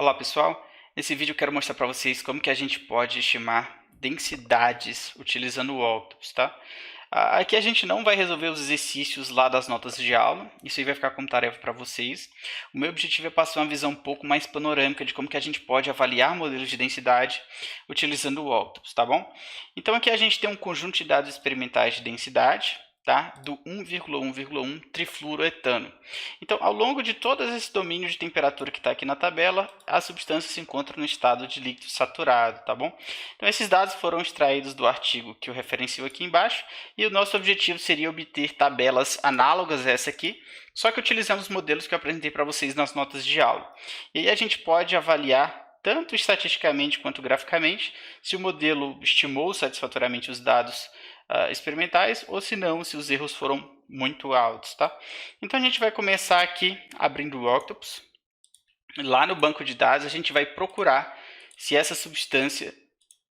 Olá pessoal, nesse vídeo eu quero mostrar para vocês como que a gente pode estimar densidades utilizando o Octopus, tá? Aqui a gente não vai resolver os exercícios lá das notas de aula, isso aí vai ficar como tarefa para vocês. O meu objetivo é passar uma visão um pouco mais panorâmica de como que a gente pode avaliar modelos de densidade utilizando o Octopus, tá bom? Então aqui a gente tem um conjunto de dados experimentais de densidade, tá? Do 1,1,1 trifluoroetano. Então, ao longo de todo esse domínio de temperatura que está aqui na tabela, a substância se encontra no estado de líquido saturado, tá bom? Então, esses dados foram extraídos do artigo que eu referencio aqui embaixo, e o nosso objetivo seria obter tabelas análogas a essa aqui, só que utilizando os modelos que eu apresentei para vocês nas notas de aula. E aí a gente pode avaliar tanto estatisticamente quanto graficamente, se o modelo estimou satisfatoriamente os dados experimentais, ou se não, se os erros foram muito altos, tá? Então a gente vai começar aqui abrindo o Octopus. Lá no banco de dados a gente vai procurar se essa substância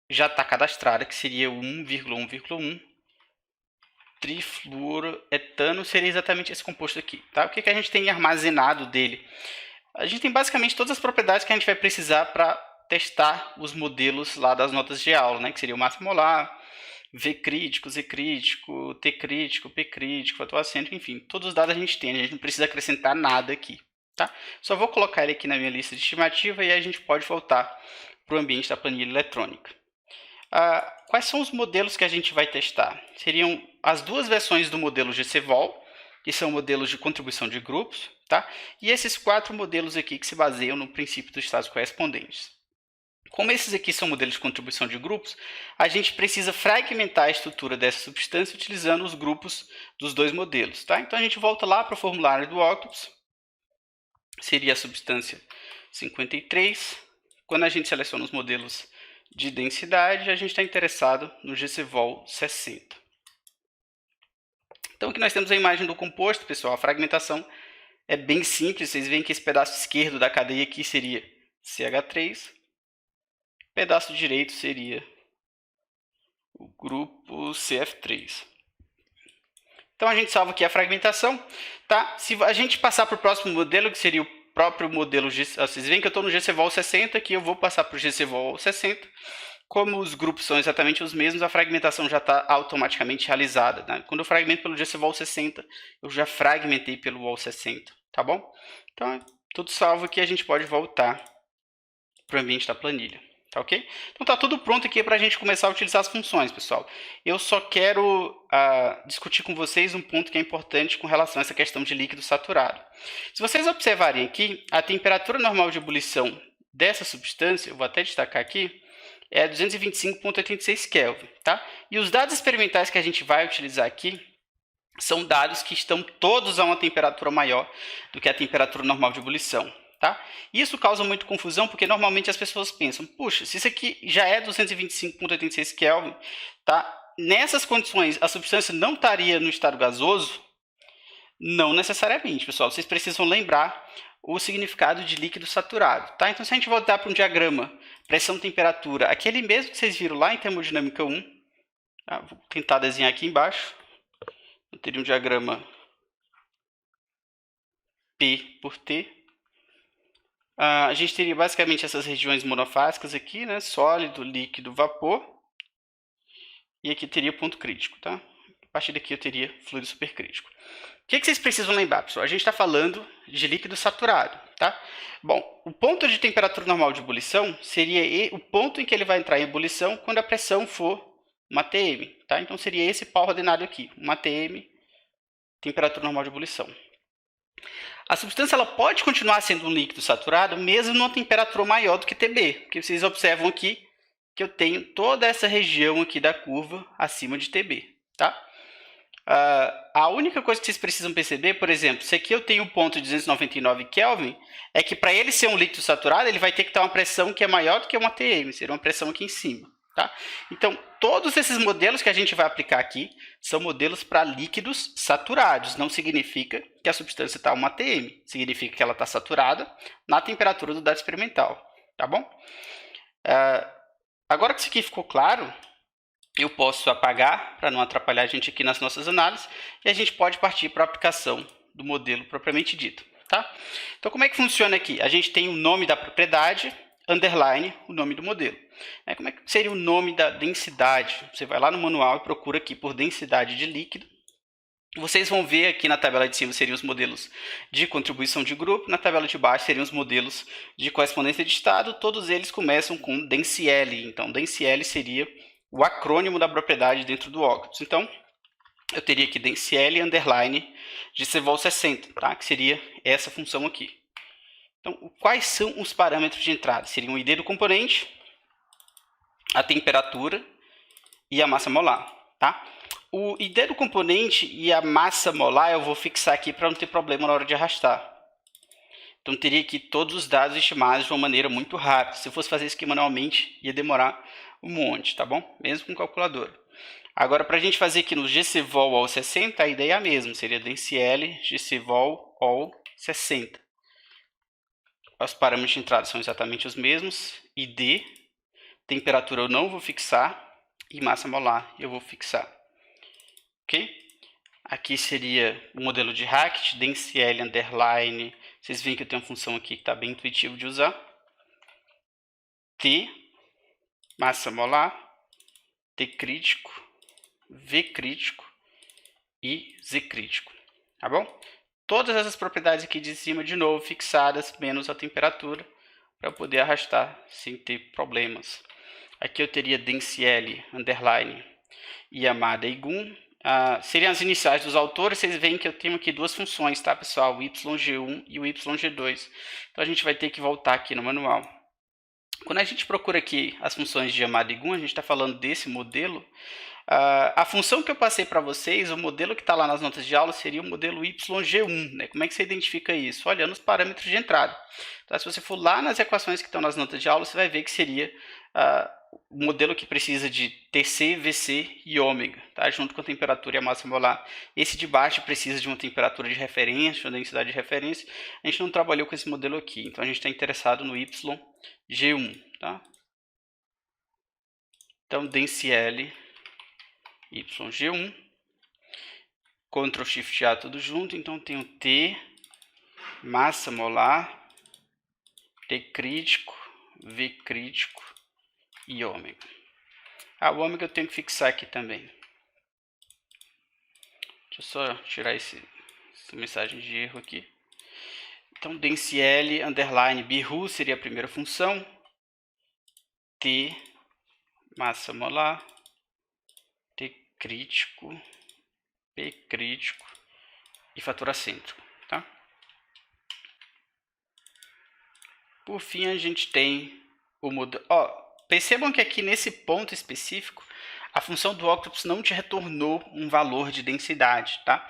já está cadastrada, que seria o 1,1,1 trifluoroetano, seria exatamente esse composto aqui, tá? O que que a gente tem armazenado dele? A gente tem basicamente todas as propriedades que a gente vai precisar para testar os modelos lá das notas de aula, né? Que seria o massa molar, V crítico, Z crítico, T crítico, P crítico, fator acêntrico, enfim, todos os dados a gente tem, a gente não precisa acrescentar nada aqui, tá? Só vou colocar ele aqui na minha lista de estimativa e aí a gente pode voltar para o ambiente da planilha eletrônica. Quais são os modelos que a gente vai testar? Seriam as duas versões do modelo GCVol, que são modelos de contribuição de grupos, tá? E esses 4 modelos aqui que se baseiam no princípio dos estados correspondentes. Como esses aqui são modelos de contribuição de grupos, a gente precisa fragmentar a estrutura dessa substância utilizando os grupos dos dois modelos, tá? Então a gente volta lá para o formulário do Octopus, seria a substância 53. Quando a gente seleciona os modelos de densidade, a gente está interessado no GCVol 60. Então aqui nós temos a imagem do composto, pessoal. A fragmentação é bem simples, vocês veem que esse pedaço esquerdo da cadeia aqui seria CH3. O pedaço direito seria o grupo CF3. Então a gente salva aqui a fragmentação, tá? Se a gente passar para o próximo modelo, que seria o próprio modelo, vocês veem que eu estou no GCVol 60, aqui eu vou passar para o GCVol 60. Como os grupos são exatamente os mesmos, a fragmentação já está automaticamente realizada, né? Quando eu fragmento pelo GCVol 60, eu já fragmentei pelo Vol 60, tá bom? Então, tudo salvo aqui, a gente pode voltar para o ambiente da planilha. Tá ok? Então tá tudo pronto aqui para a gente começar a utilizar as funções, pessoal. Eu só quero discutir com vocês um ponto que é importante com relação a essa questão de líquido saturado. Se vocês observarem aqui, a temperatura normal de ebulição dessa substância, eu vou até destacar aqui, é 225,86 Kelvin, tá? E os dados experimentais que a gente vai utilizar aqui são dados que estão todos a uma temperatura maior do que a temperatura normal de ebulição. Tá? Isso causa muita confusão porque normalmente as pessoas pensam, puxa, se isso aqui já é 225,86 Kelvin, tá? Nessas condições a substância não estaria no estado gasoso? Não necessariamente, pessoal. Vocês precisam lembrar o significado de líquido saturado. Tá? Então se a gente voltar para um diagrama pressão-temperatura, aquele mesmo que vocês viram lá em termodinâmica 1, tá? Vou tentar desenhar aqui embaixo, eu teria um diagrama P por T. A gente teria basicamente essas regiões monofásicas aqui, né? Sólido, líquido, vapor. E aqui teria ponto crítico, tá? A partir daqui eu teria fluido supercrítico. O que vocês precisam lembrar, pessoal? A gente está falando de líquido saturado, tá? Bom, o ponto de temperatura normal de ebulição seria o ponto em que ele vai entrar em ebulição quando a pressão for uma atm, tá? Então seria esse pau ordenado aqui, uma atm, temperatura normal de ebulição. A substância ela pode continuar sendo um líquido saturado mesmo numa temperatura maior do que Tb, porque vocês observam aqui que eu tenho toda essa região aqui da curva acima de Tb, tá? A única coisa que vocês precisam perceber, por exemplo, se aqui eu tenho um ponto de 299 Kelvin, é que para ele ser um líquido saturado, ele vai ter que ter uma pressão que é maior do que uma atm, seria uma pressão aqui em cima. Tá? Então, todos esses modelos que a gente vai aplicar aqui são modelos para líquidos saturados. Não significa que a substância está uma atm, significa que ela está saturada na temperatura do dado experimental. Tá bom? Agora que isso aqui ficou claro, eu posso apagar para não atrapalhar a gente aqui nas nossas análises e a gente pode partir para a aplicação do modelo propriamente dito. tá? Então, como é que funciona aqui? A gente tem o nome da propriedade, underline, o nome do modelo. Como é que seria o nome da densidade? Você vai lá no manual e procura aqui por densidade de líquido. Vocês vão ver aqui na tabela de cima seriam os modelos de contribuição de grupo, na tabela de baixo seriam os modelos de correspondência de estado, todos eles começam com DENSIL, então DENSIL seria o acrônimo da propriedade dentro do Octopus. Então, eu teria aqui DENSIL underline GCVOL 60, tá? Que seria essa função aqui. Então, quais são os parâmetros de entrada? Seriam o ID do componente, a temperatura e a massa molar, tá? O ID do componente e a massa molar eu vou fixar aqui para não ter problema na hora de arrastar. Então, teria aqui todos os dados estimados de uma maneira muito rápida. Se eu fosse fazer isso aqui manualmente, ia demorar um monte, tá bom? Mesmo com calculadora. Agora, para a gente fazer aqui no GCVOL all 60, a ideia é a mesma. Seria DENSIL GCVOL all 60. Os parâmetros de entrada são exatamente os mesmos. ID, temperatura eu não vou fixar. E massa molar eu vou fixar. Ok? Aqui seria o modelo de Hackett, DENSIL underline. Vocês veem que eu tenho uma função aqui que está bem intuitivo de usar. T, massa molar, T crítico, V crítico e Z crítico. Tá bom? Todas essas propriedades aqui de cima, de novo, fixadas, menos a temperatura, para eu poder arrastar sem ter problemas. Aqui eu teria DENSIL underline Yamada Igun. Seriam as iniciais dos autores. Vocês veem que eu tenho aqui duas funções, tá, pessoal? O YG1 e o YG2. Então, a gente vai ter que voltar aqui no manual. Quando a gente procura aqui as funções de Yamada Igun, a gente está falando desse modelo. A função que eu passei para vocês, o modelo que está lá nas notas de aula, seria o modelo YG1. Né? Como é que você identifica isso? Olhando os parâmetros de entrada. Então, se você for lá nas equações que estão nas notas de aula, você vai ver que seria o modelo que precisa de TC, VC e ômega, tá? Junto com a temperatura e a massa molar. Esse de baixo precisa de uma temperatura de referência, uma densidade de referência. A gente não trabalhou com esse modelo aqui, então a gente está interessado no YG1. Tá? Então, DENSIL YG1, Ctrl Shift A tudo junto, então tenho T, massa molar, T crítico, V crítico e ômega. O ômega eu tenho que fixar aqui também. Deixa eu só tirar essa mensagem de erro aqui. Então, DENSIL underline BRU seria a primeira função. T, massa molar, T crítico, P crítico e fator acêntrico. Tá? Por fim, a gente tem o modelo. Percebam que aqui nesse ponto específico, a função do Octopus não te retornou um valor de densidade. Tá?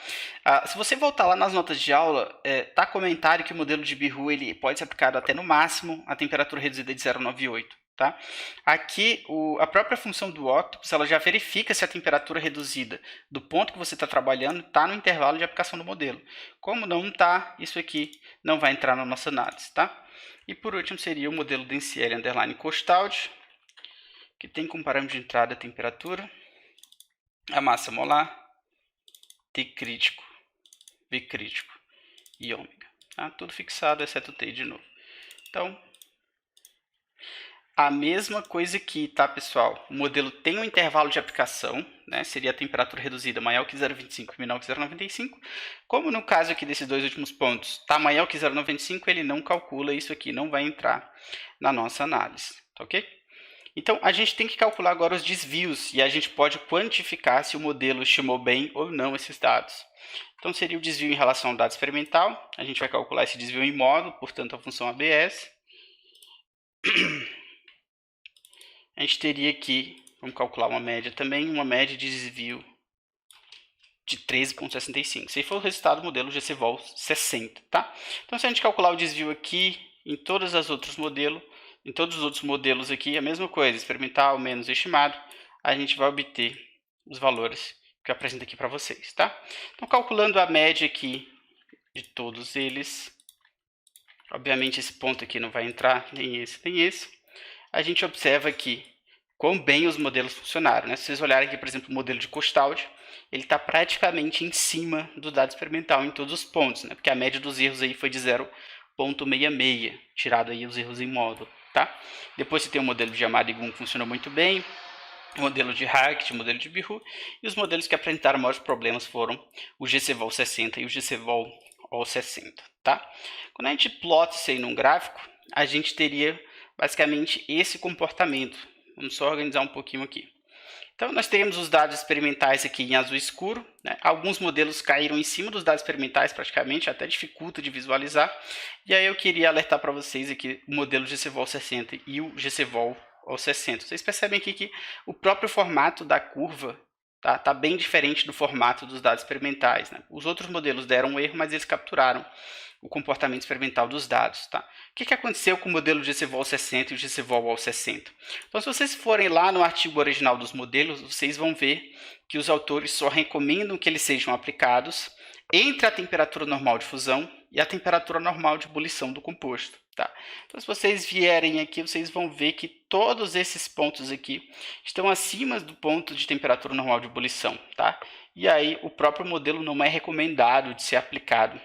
Se você voltar lá nas notas de aula, tá comentário que o modelo de BRU ele pode ser aplicado até no máximo a temperatura reduzida de 0,98. Tá? Aqui, a própria função do Octopus ela já verifica se a temperatura reduzida do ponto que você está trabalhando está no intervalo de aplicação do modelo. Como não está, isso aqui não vai entrar na nossa análise. Tá? E por último seria o modelo DENSIL underline Costaldi, que tem como parâmetro de entrada a temperatura, a massa molar, T crítico, V crítico e ômega. Tá? Tudo fixado, exceto o T de novo. Então, a mesma coisa aqui, tá, pessoal? O modelo tem um intervalo de aplicação, né? Seria a temperatura reduzida maior que 0,25 e menor que 0,95. Como no caso aqui desses dois últimos pontos, tá maior que 0,95, ele não calcula, isso aqui não vai entrar na nossa análise, tá ok? Então, a gente tem que calcular agora os desvios e a gente pode quantificar se o modelo estimou bem ou não esses dados. Então, seria o desvio em relação ao dado experimental. A gente vai calcular esse desvio em módulo, portanto, a função ABS. A gente teria aqui, vamos calcular uma média também, uma média de desvio de 13,65. Se for o resultado do modelo GCVOL 60, tá? Então, se a gente calcular o desvio aqui em todos os outros modelos aqui, a mesma coisa, experimental menos estimado, a gente vai obter os valores que eu apresento aqui para vocês, tá? Então, calculando a média aqui de todos eles, obviamente esse ponto aqui não vai entrar, nem esse, a gente observa aqui quão bem os modelos funcionaram. Né? Se vocês olharem aqui, por exemplo, o modelo de Costaldi, ele está praticamente em cima do dado experimental em todos os pontos, né? Porque a média dos erros aí foi de 0,66, tirado aí os erros em módulo, tá? Depois você tem o modelo de Yamada-Egun que funcionou muito bem, o modelo de Harket, o modelo de Bihu, e os modelos que apresentaram maiores problemas foram o GCVol 60 e o GCVol O60, tá? Quando a gente plota isso aí num gráfico, a gente teria basicamente esse comportamento. Vamos só organizar um pouquinho aqui. Então, nós teríamos os dados experimentais aqui em azul escuro, né? Alguns modelos caíram em cima dos dados experimentais praticamente, até dificulta de visualizar. E aí eu queria alertar para vocês aqui o modelo GCVol 60 e o GCVol O60. Vocês percebem aqui que o próprio formato da curva tá bem diferente do formato dos dados experimentais, né? Os outros modelos deram um erro, mas eles capturaram o comportamento experimental dos dados, tá? O que aconteceu com o modelo GCVol 60 e o GCVol O60? Então, se vocês forem lá no artigo original dos modelos, vocês vão ver que os autores só recomendam que eles sejam aplicados entre a temperatura normal de fusão e a temperatura normal de ebulição do composto, tá? Então, se vocês vierem aqui, vocês vão ver que todos esses pontos aqui estão acima do ponto de temperatura normal de ebulição, tá? E aí, o próprio modelo não é recomendado de ser aplicado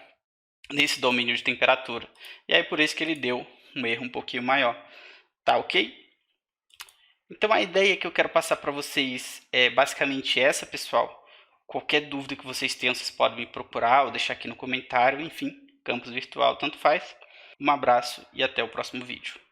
nesse domínio de temperatura. E aí por isso que ele deu um erro um pouquinho maior. Tá ok? Então a ideia que eu quero passar para vocês é basicamente essa, pessoal. Qualquer dúvida que vocês tenham, vocês podem me procurar ou deixar aqui no comentário. Enfim, campus virtual, tanto faz. Um abraço e até o próximo vídeo.